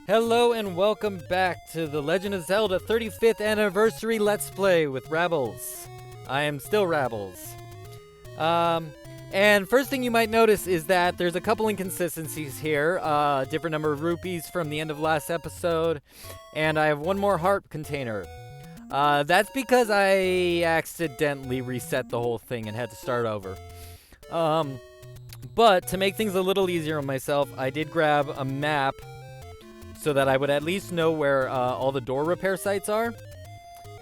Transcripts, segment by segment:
Hello and welcome back to the Legend of Zelda 35th Anniversary Let's Play with Rabbles. I am still Rabbles. And first thing you might notice is that there's a couple inconsistencies here. Different number of rupees from the end of last episode, and I have one more heart container. That's because I accidentally reset the whole thing and had to start over. But to make things a little easier on myself, I did grab a map so that I would at least know where all the door repair sites are,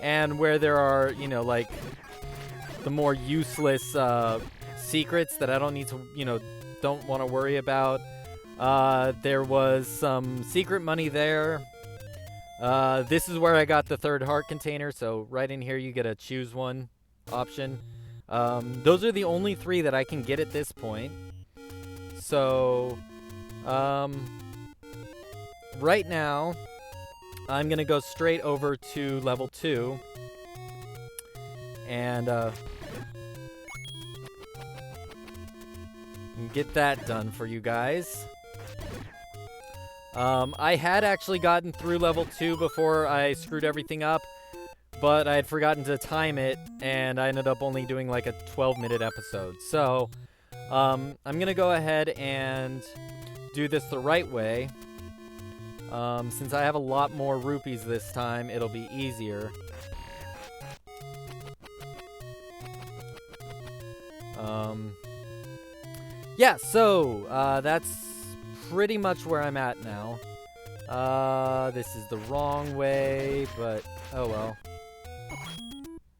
and where there are, you know, like, the more useless secrets that I don't need to, don't want to worry about. There was some secret money there. This is where I got the third heart container, so right in here you get a choose one option. Those are the only three that I can get at this point. So, right now, I'm going to go straight over to level 2. And get that done for you guys. I had actually gotten through level 2 before I screwed everything up, but I had forgotten to time it, and I ended up only doing like a 12-minute episode. So, I'm going to go ahead and do this the right way. Since I have a lot more rupees this time, it'll be easier. Yeah, so, that's pretty much where I'm at now. This is the wrong way, but oh well.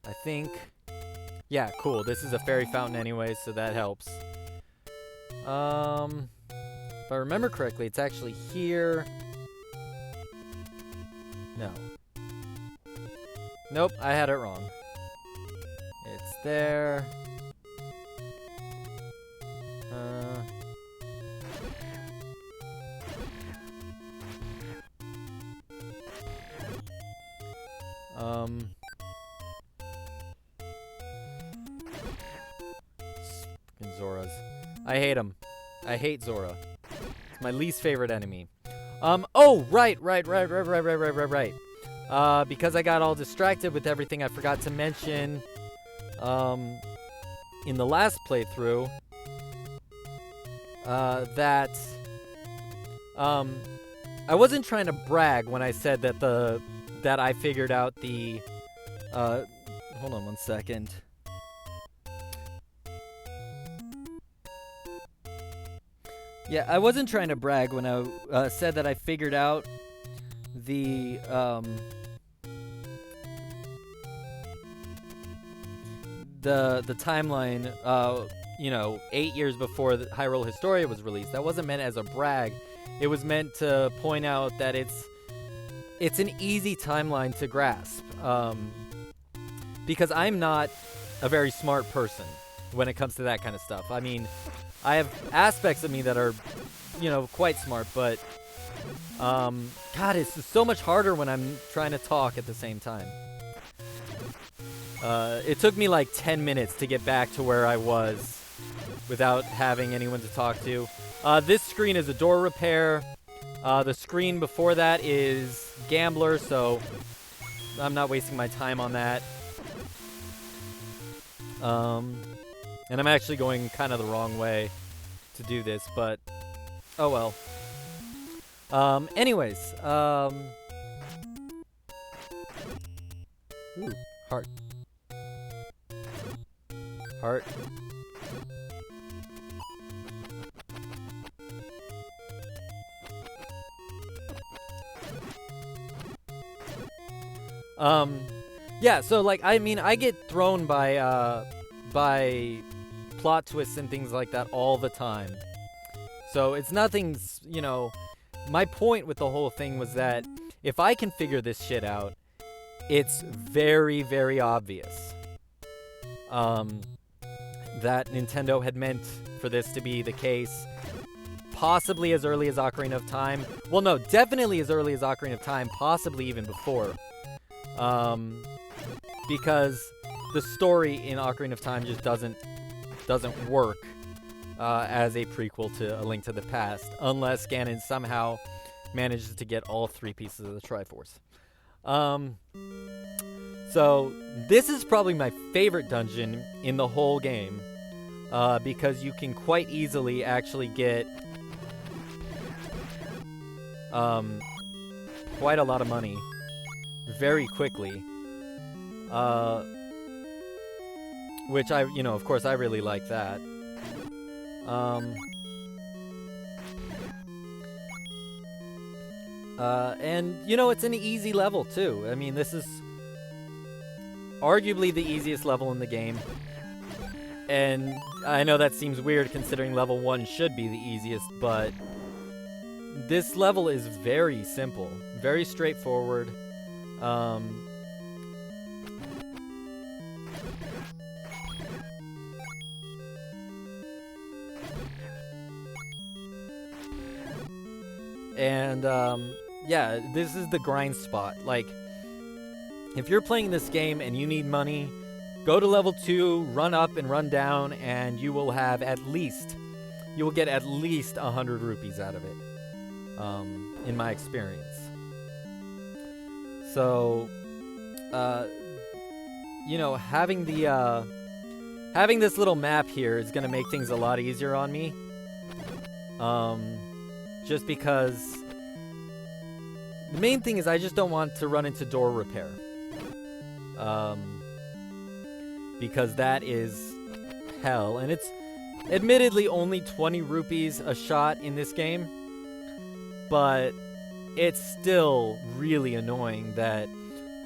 I think. Yeah, cool. This is a fairy fountain anyway, so that helps. If I remember correctly, it's actually here. No. Nope, I had it wrong. It's there. Fucking Zoras. I hate him. I hate Zora. It's my least favorite enemy. Oh, right. Because I got all distracted with everything, I forgot to mention, in the last playthrough, that, I wasn't trying to brag when I said that I figured out the, hold on one second. Yeah, I wasn't trying to brag when I said that I figured out the timeline, 8 years before the Hyrule Historia was released. That wasn't meant as a brag. It was meant to point out that it's an easy timeline to grasp. Because I'm not a very smart person when it comes to that kind of stuff. I mean, I have aspects of me that are, quite smart, but, God, it's so much harder when I'm trying to talk at the same time. It took me like 10 minutes to get back to where I was without having anyone to talk to. This screen is a door repair. The screen before that is Gambler, so I'm not wasting my time on that. And I'm actually going kind of the wrong way to do this, but oh well. Anyways, ooh, heart. Heart. Yeah, so like, I mean, I get thrown by plot twists and things like that all the time. So it's nothing, my point with the whole thing was that if I can figure this shit out, it's very, very obvious that Nintendo had meant for this to be the case, possibly as early as Ocarina of Time. Well, no, definitely as early as Ocarina of Time, possibly even before. Because the story in Ocarina of Time just doesn't work as a prequel to A Link to the Past, unless Ganon somehow manages to get all 3 pieces of the Triforce. So this is probably my favorite dungeon in the whole game, because you can quite easily actually get quite a lot of money very quickly, which of course I really like that. And it's an easy level too. I mean, this is arguably the easiest level in the game. And I know that seems weird considering level 1 should be the easiest, but this level is very simple, very straightforward. And yeah, this is the grind spot. Like, if you're playing this game and you need money, go to level 2, run up and run down, and you will get at least 100 rupees out of it, in my experience. So, having this little map here is gonna make things a lot easier on me. Just because the main thing is I just don't want to run into door repair. Because that is hell, and it's admittedly only 20 rupees a shot in this game, but it's still really annoying that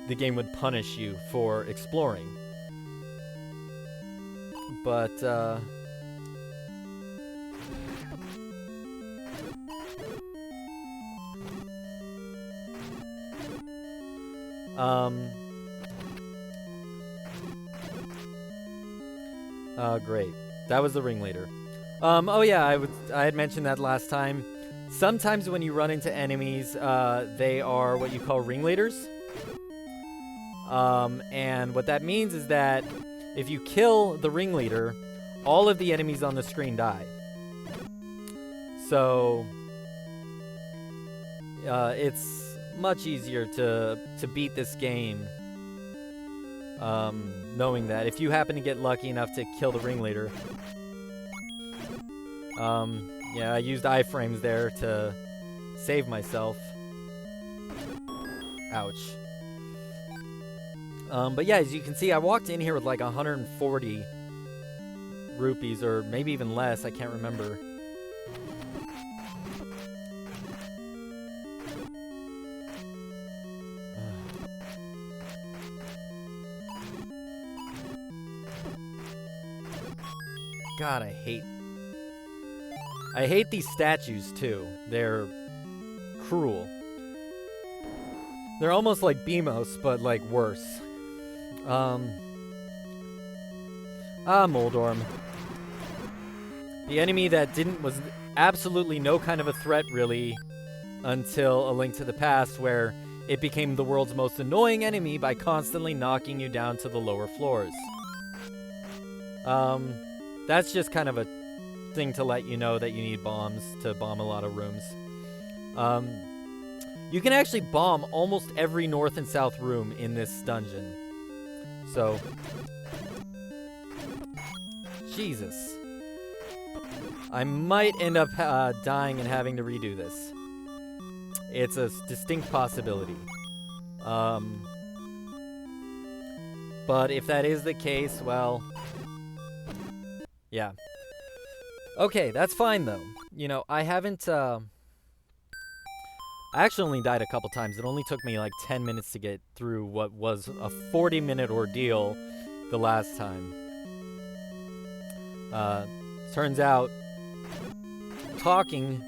the game would punish you for exploring. But great. That was the ringleader. Oh yeah, I had mentioned that last time. Sometimes when you run into enemies, they are what you call ringleaders. And what that means is that if you kill the ringleader, all of the enemies on the screen die. So it's much easier to beat this game, knowing that if you happen to get lucky enough to kill the ringleader. Yeah, I used iframes there to save myself. Ouch. But yeah, as you can see, I walked in here with like 140 rupees, or maybe even less, I can't remember. God, I hate these statues too. They're cruel. They're almost like Beamos, but like worse. Moldorm. The enemy that was absolutely no kind of a threat really until A Link to the Past, where it became the world's most annoying enemy by constantly knocking you down to the lower floors. That's just kind of a thing to let you know that you need bombs to bomb a lot of rooms. You can actually bomb almost every north and south room in this dungeon. So, Jesus. I might end up dying and having to redo this. It's a distinct possibility. But if that is the case, well, yeah. Okay, that's fine though. I haven't, I actually only died a couple times. It only took me like 10 minutes to get through what was a 40-minute ordeal the last time. Turns out, talking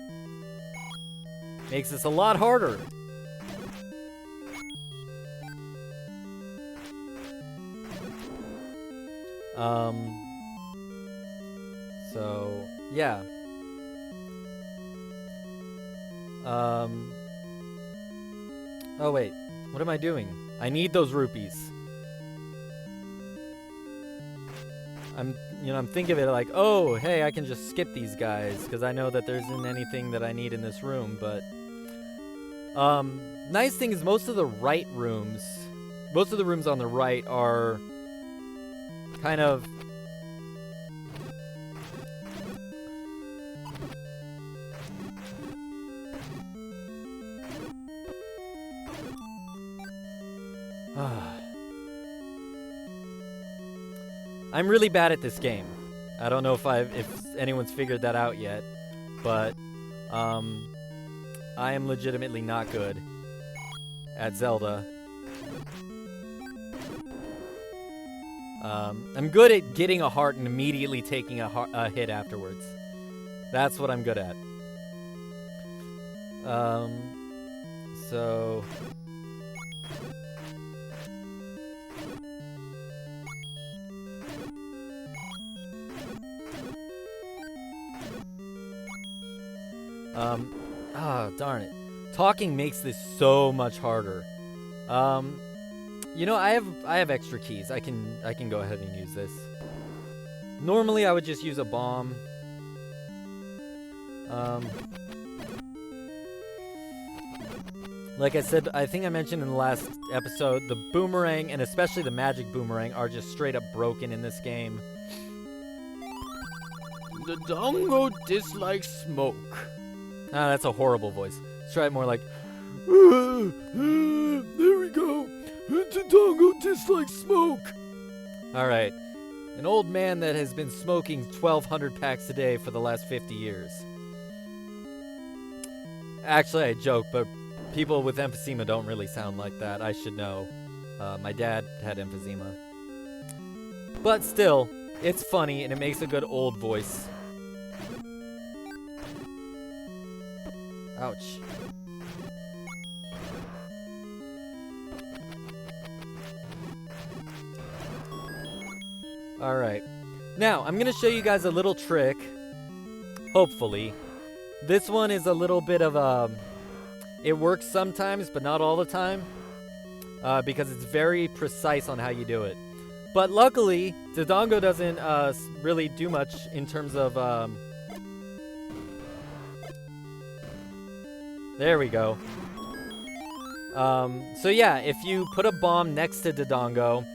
makes this a lot harder. So, yeah. Oh wait, what am I doing? I need those rupees. I'm thinking of it like, oh, hey, I can just skip these guys, because I know that there isn't anything that I need in this room, but Nice thing is most of the rooms on the right are kind of I'm really bad at this game. I don't know if anyone's figured that out yet, but I am legitimately not good at Zelda. I'm good at getting a heart and immediately taking a hit afterwards. That's what I'm good at. So... darn it. Talking makes this so much harder. You know, I have extra keys. I can go ahead and use this. Normally I would just use a bomb. Like I said, I think I mentioned in the last episode, the boomerang and especially the magic boomerang are just straight up broken in this game. The Dongo dislikes smoke. Ah, that's a horrible voice. Let's try it more like... There we go. The Dongo dislikes smoke. Alright. An old man that has been smoking 1,200 packs a day for the last 50 years. Actually, I joke, but people with emphysema don't really sound like that. I should know. My dad had emphysema. But still, it's funny and it makes a good old voice. Ouch. Alright. Now, I'm going to show you guys a little trick. Hopefully. This one is a little bit of it works sometimes, but not all the time. Because it's very precise on how you do it. But luckily, Dodongo doesn't really do much in terms of... There we go. So yeah, if you put a bomb next to Dodongo,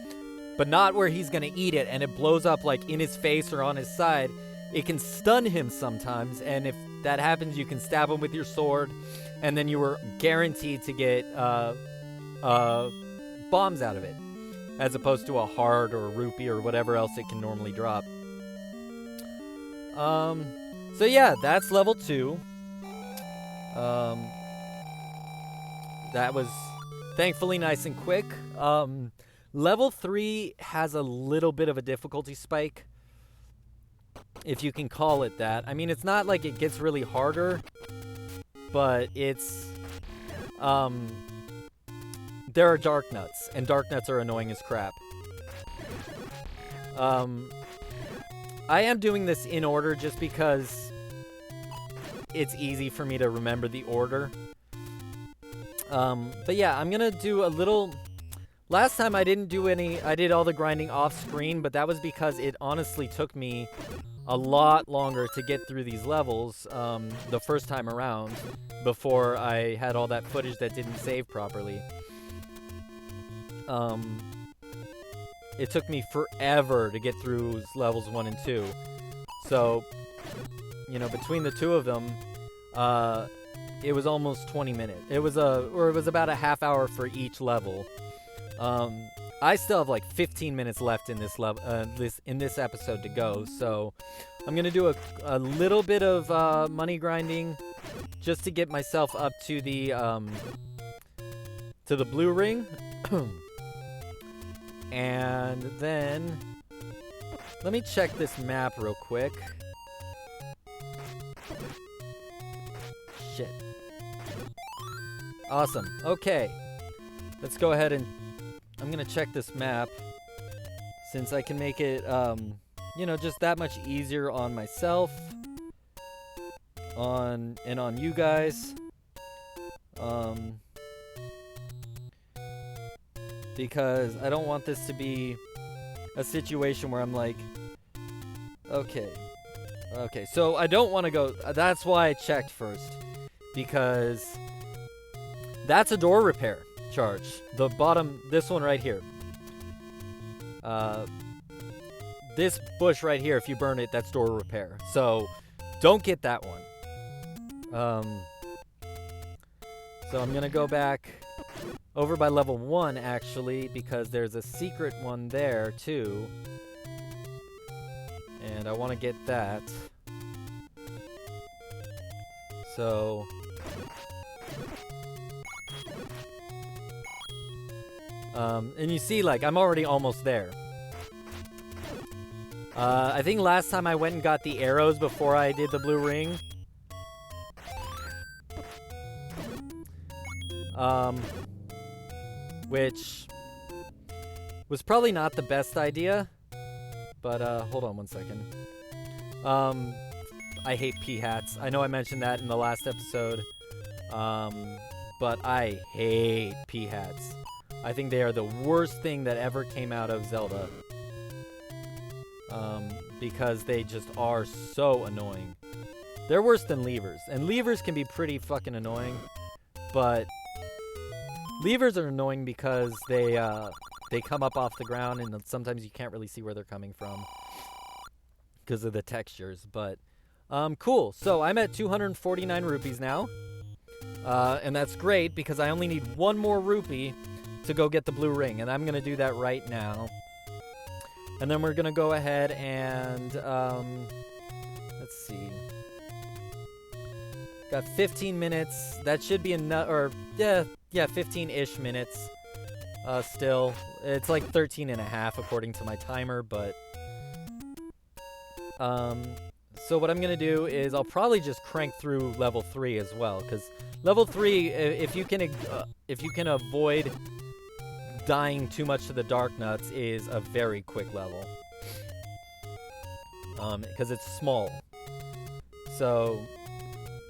but not where he's gonna eat it, and it blows up like in his face or on his side, it can stun him sometimes, and if that happens, you can stab him with your sword, and then you were guaranteed to get bombs out of it, as opposed to a heart or a rupee or whatever else it can normally drop. So yeah, that's level 2. That was thankfully nice and quick. Level 3 has a little bit of a difficulty spike, if you can call it that. I mean, it's not like it gets really harder, but it's, there are dark nuts, and dark nuts are annoying as crap. I am doing this in order just because it's easy for me to remember the order. But yeah, I'm gonna do a little... Last time I didn't do any... I did all the grinding off screen, but that was because it honestly took me a lot longer to get through these levels the first time around, before I had all that footage that didn't save properly. It took me forever to get through levels 1 and 2. So, you know, between the two of them, it was almost 20 minutes. It was about a half hour for each level. I still have like 15 minutes left in this this episode to go, so I'm gonna do a little bit of money grinding just to get myself up to the blue ring, and then let me check this map real quick. Shit. Awesome. Okay. Let's go ahead and... I'm gonna check this map, since I can make it, you know, just that much easier on myself, and on you guys. Because I don't want this to be a situation where I'm like, okay, so I don't want to go... That's why I checked first, because That's a door repair charge. The bottom, this one right here. This bush right here, if you burn it, that's door repair. So don't get that one. So I'm gonna go back over by level 1 actually, because there's a secret one there too. And I want to get that. So and you see, like, I'm already almost there. I think last time I went and got the arrows before I did the blue ring. Which was probably not the best idea. But, hold on one second. I hate pea hats. I know I mentioned that in the last episode. But I hate pea hats. I think they are the worst thing that ever came out of Zelda. Because they just are so annoying. They're worse than levers. And levers can be pretty fucking annoying. But levers are annoying because they come up off the ground and sometimes you can't really see where they're coming from because of the textures. But cool. So I'm at 249 rupees now. And that's great because I only need one more rupee to go get the blue ring. And I'm going to do that right now. And then we're going to go ahead and, let's see. Got 15 minutes. That should be enough, or, yeah, 15-ish minutes. Still. It's like 13 and a half according to my timer, but, so what I'm going to do is I'll probably just crank through level 3 as well, because level 3, if you can avoid dying too much to the dark nuts, is a very quick level. Because it's small. So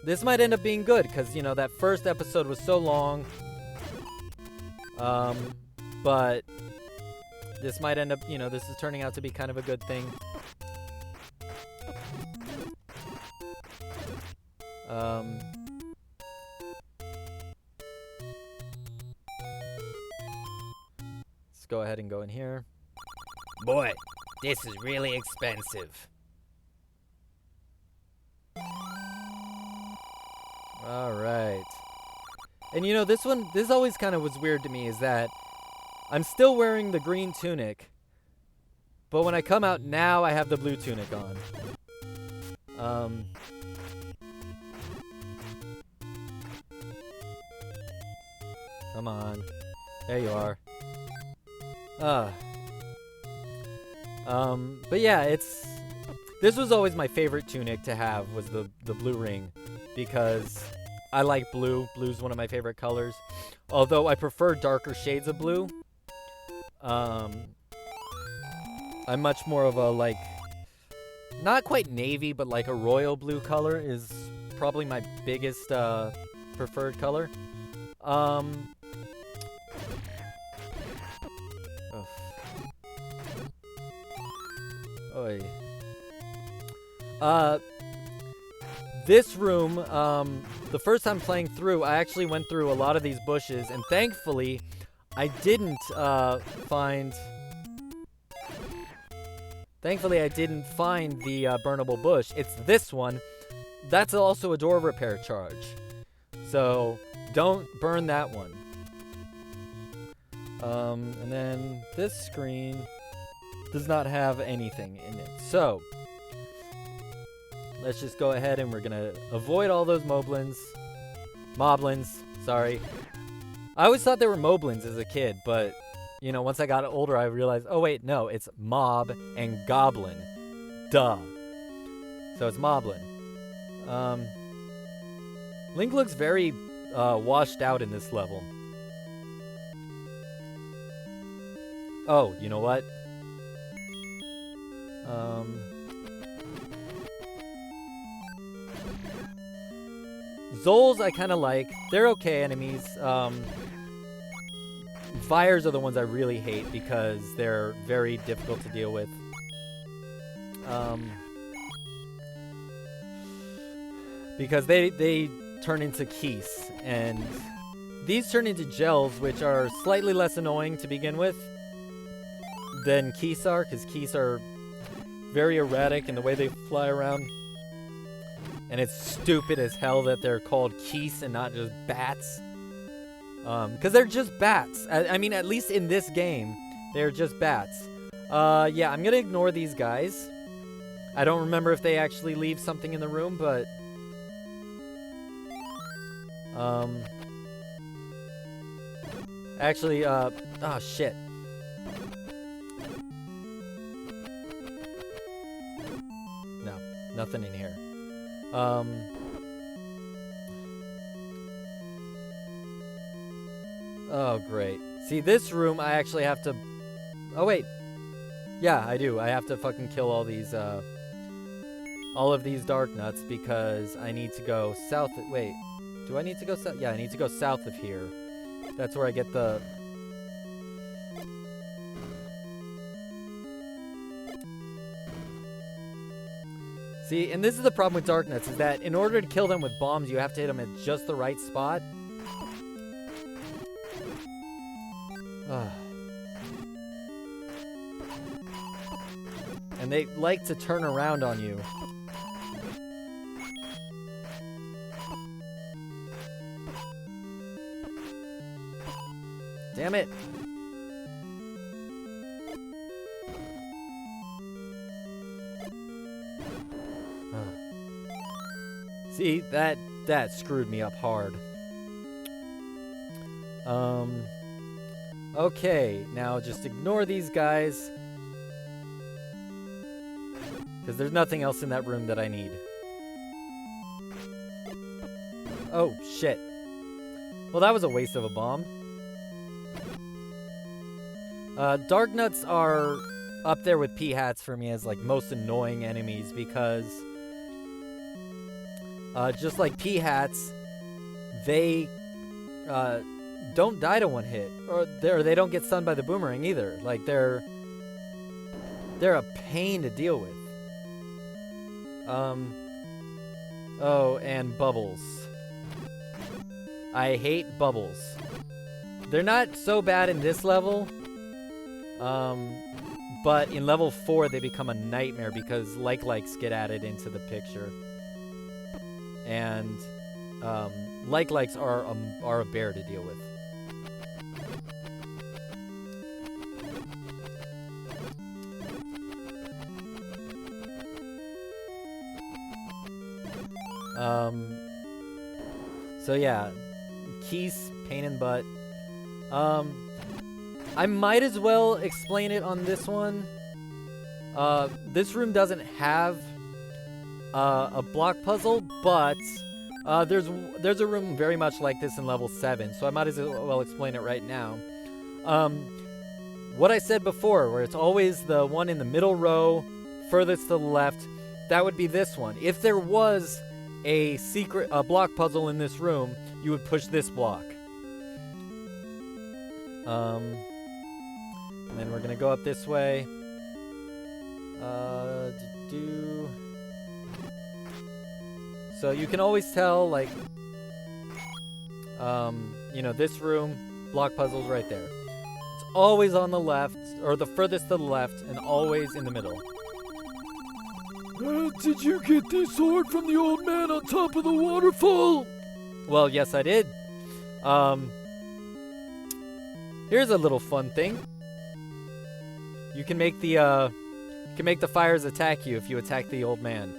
this might end up being good, because, you know, that first episode was so long. But this might end up, you know, this is turning out to be kind of a good thing. Let's go ahead and go in here. Boy, this is really expensive. All right. And you know, this always kind of was weird to me, is that I'm still wearing the green tunic, but when I come out now, I have the blue tunic on. Come on. There you are. But yeah, this was always my favorite tunic to have, was the blue ring, because I like blue. Blue's one of my favorite colors. Although I prefer darker shades of blue. I'm much more of a, like, not quite navy, but like a royal blue color is probably my biggest preferred color. Oy. This room, the first time playing through, I actually went through a lot of these bushes, and thankfully, I didn't find the burnable bush. It's this one. That's also a door repair charge. So, don't burn that one. And then this screen does not have anything in it. So, let's just go ahead and we're gonna avoid all those moblins. Moblins, sorry. I always thought they were moblins as a kid, but, you know, once I got older, I realized, oh wait, no, it's mob and goblin. Duh. So it's moblin. Link looks very washed out in this level. Oh, you know what? Zoles I kind of like. They're okay enemies. Fires are the ones I really hate because they're very difficult to deal with. Because they turn into keys, and these turn into gels, which are slightly less annoying to begin with than Keese are, because Keese are very erratic in the way they fly around. And it's stupid as hell that they're called Keese and not just bats. Because they're just bats. I mean, at least in this game, they're just bats. Yeah, I'm going to ignore these guys. I don't remember if they actually leave something in the room, but... Actually, oh, shit. No, nothing in here. Oh, great. See, this room, I actually have to... Oh, wait. Yeah, I do. I have to fucking kill all of these dark nuts because I need to go south... Wait. Do I need to go south? Yeah, I need to go south of here. That's where I get the... See, and this is the problem with dark nuts, is that in order to kill them with bombs, you have to hit them at just the right spot. And they like to turn around on you. Damn it. See, that screwed me up hard. Okay, now just ignore these guys. Because there's nothing else in that room that I need. Oh, shit. Well, that was a waste of a bomb. Dark nuts are up there with P-hats for me as, like, most annoying enemies because... just like P-hats, they don't die to one hit, or they don't get stunned by the boomerang either. Like they're a pain to deal with. Oh, and bubbles. I hate bubbles. They're not so bad in this level, but in level 4 they become a nightmare because likes get added into the picture. And likes are a bear to deal with. So yeah, Keese, pain in butt. I might as well explain it on this one. This room doesn't have a block puzzle, but there's a room very much like this in level 7, so I might as well explain it right now. What I said before, where it's always the one in the middle row, furthest to the left, that would be this one. If there was a block puzzle in this room, you would push this block. And then we're gonna go up this way. So you can always tell, like, you know, this room, block puzzle's right there. It's always on the left, or the furthest to the left, and always in the middle. Did you get this sword from the old man on top of the waterfall? Well, yes, I did. Here's a little fun thing. You can make the fires attack you if you attack the old man.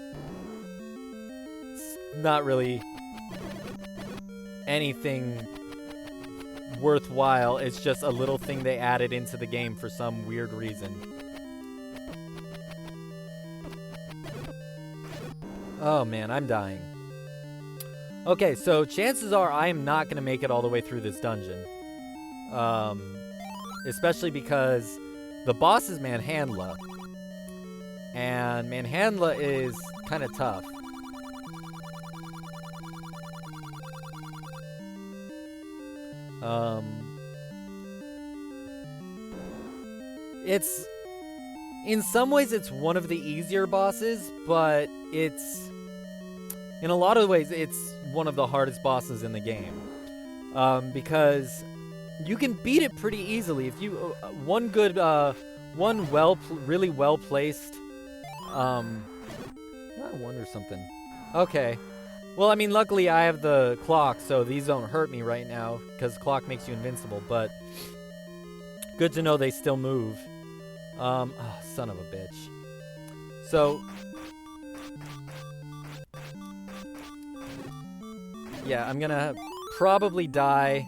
It's not really anything worthwhile. It's just a little thing they added into the game for some weird reason. Oh man, I'm dying. Okay, so chances are I am not going to make it all the way through this dungeon. Especially because the boss is Manhandla. And Manhandla is kind of tough. It's... In some ways, it's one of the easier bosses, but it's... In a lot of ways, it's one of the hardest bosses in the game. because you can beat it pretty easily if you one good really well placed. I wonder something. Okay. Well, I mean, luckily I have the clock, so these don't hurt me right now, because the clock makes you invincible, but good to know they still move. Oh, son of a bitch. So, yeah, I'm gonna probably die,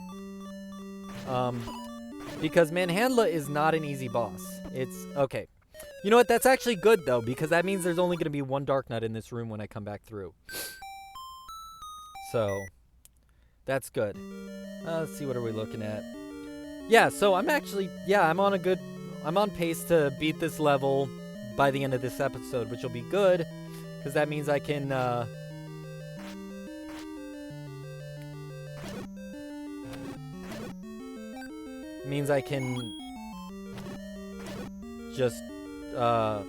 because Manhandla is not an easy boss. It's, okay. You know what, that's actually good, though, because that means there's only gonna be one Dark Nut in this room when I come back through. So, that's good. Let's see, what are we looking at? Yeah, so I'm actually, I'm on pace to beat this level by the end of this episode, which will be good, because that means I can, just, I'll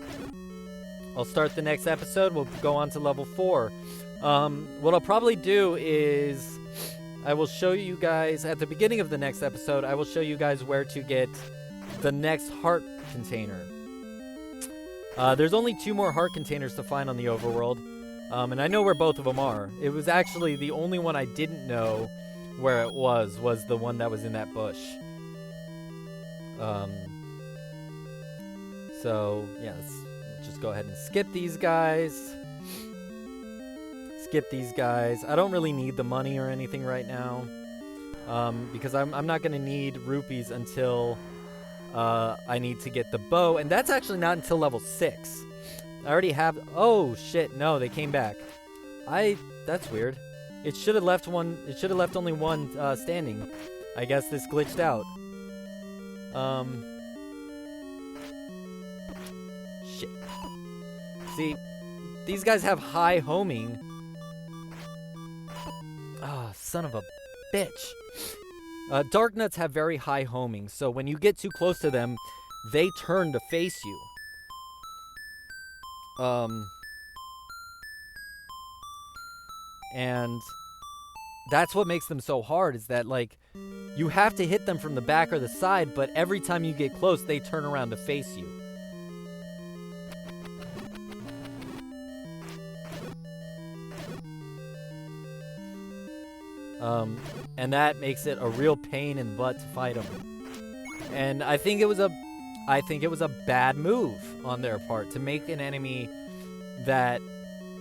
start the next episode, we'll go on to level 4. What I'll probably do is I will show you guys at the beginning of the next episode, I will show you guys where to get the next heart container. There's only 2 more heart containers to find on the overworld, and I know where both of them are. It was actually the only one I didn't know where it was the one that was in that bush. So, yeah, let's just go ahead and skip these guys. I don't really need the money or anything right now, because I'm not going to need rupees until I need to get the bow, and that's actually not until level 6. I already have... Oh, shit, no, they came back. That's weird. It should have left only one standing. I guess this glitched out. Shit. See, these guys have high homing. Ah, son of a bitch. Dark Nuts have very high homing, so when you get too close to them, they turn to face you. And that's what makes them so hard, is that, like, you have to hit them from the back or the side, but every time you get close, they turn around to face you. And that makes it a real pain in the butt to fight them. And I think it was a bad move on their part to make an enemy that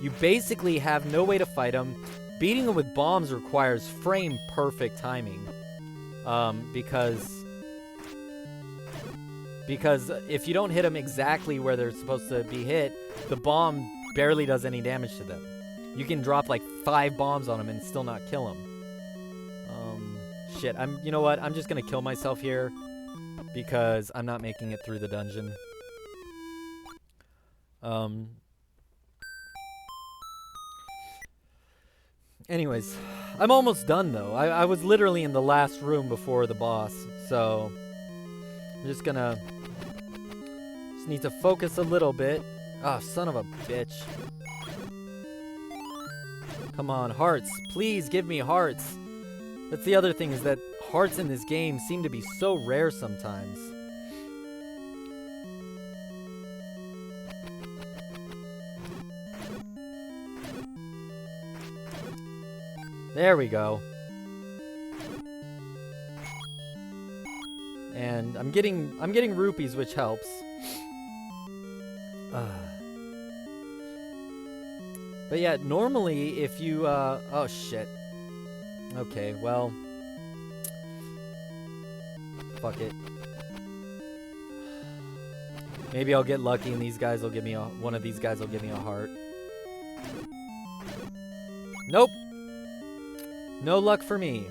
you basically have no way to fight them. Beating them with bombs requires frame perfect timing. Because if you don't hit them exactly where they're supposed to be hit, the bomb barely does any damage to them. You can drop like 5 bombs on them and still not kill them. Shit, you know what? I'm just gonna kill myself here because I'm not making it through the dungeon. Anyways, I'm almost done though. I was literally in the last room before the boss, so I'm just need to focus a little bit. Ah, son of a bitch. Come on, hearts. Please give me hearts. That's the other thing, is that hearts in this game seem to be so rare sometimes. There we go. And I'm getting rupees, which helps. But yeah, normally if you oh shit. Okay, well, fuck it. Maybe I'll get lucky and these guys will give me one of these guys will give me a heart. Nope. No luck for me.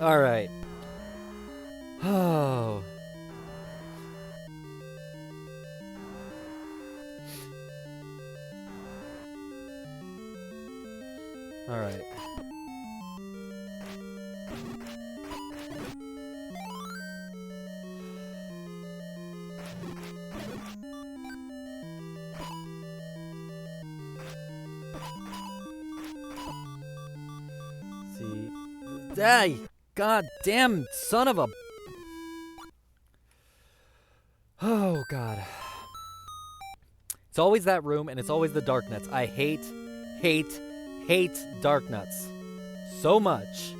All right. Oh. All right. See, Ay, god damn son of a... Oh, God. It's always that room, and it's always the dark nuts. I hate dark nuts so much.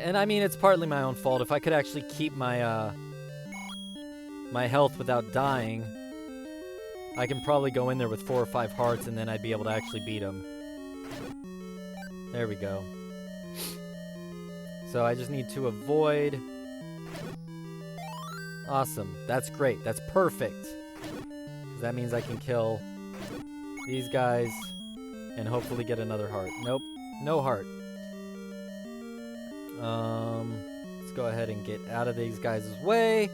And I mean, it's partly my own fault. If I could actually keep my my health without dying, I can probably go in there with 4 or 5 hearts, and then I'd be able to actually beat him. There we go. So I just need to avoid. Awesome. That's great. That's perfect. 'Cause that means I can kill these guys and hopefully get another heart. Nope. No heart. Let's go ahead and get out of these guys' way.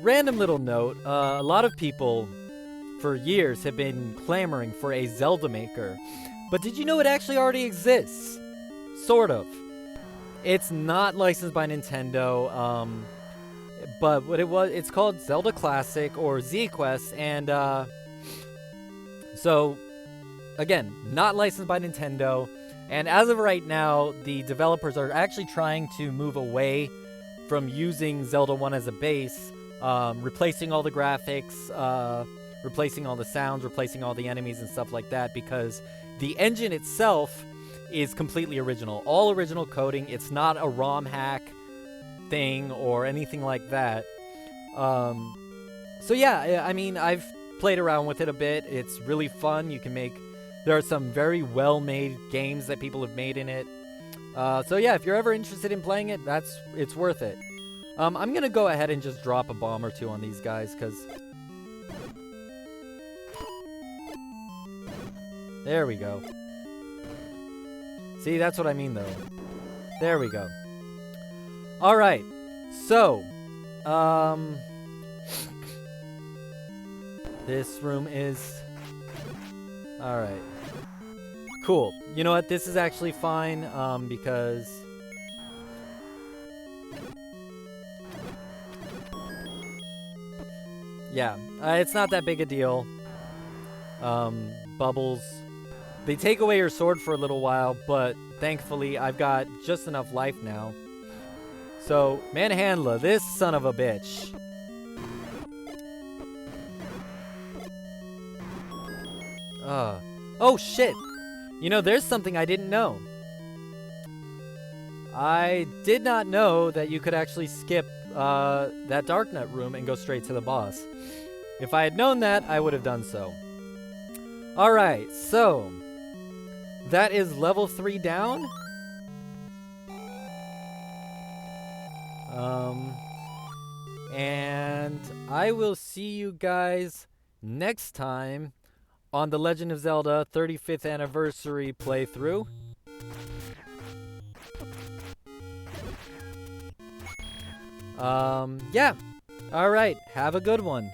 Random little note. A lot of people for years have been clamoring for a Zelda maker. But did you know it actually already exists? Sort of. It's not licensed by Nintendo, but what it's called Zelda Classic or Z-Quest, and so again, not licensed by Nintendo, and as of right now, the developers are actually trying to move away from using Zelda 1 as a base, replacing all the graphics, replacing all the sounds, replacing all the enemies and stuff like that, because the engine itself is completely original. All original coding. It's not a ROM hack thing or anything like that. So yeah, I mean, I've played around with it a bit. It's really fun. You can make... There are some very well-made games that people have made in it. So yeah, if you're ever interested in playing it, it's worth it. I'm going to go ahead and just drop a bomb or two on these guys, because... There we go. See, that's what I mean, though. There we go. Alright. So, this room is... Alright. Cool. You know what? This is actually fine, because... Yeah, it's not that big a deal. Bubbles... They take away your sword for a little while, but thankfully I've got just enough life now. So, Manhandla, this son of a bitch. Oh shit! You know, there's something I didn't know. I did not know that you could actually skip that Dark Nut room and go straight to the boss. If I had known that, I would have done so. Alright, so... That is level 3 down. And I will see you guys next time on the Legend of Zelda 35th Anniversary playthrough. Yeah. Alright, have a good one.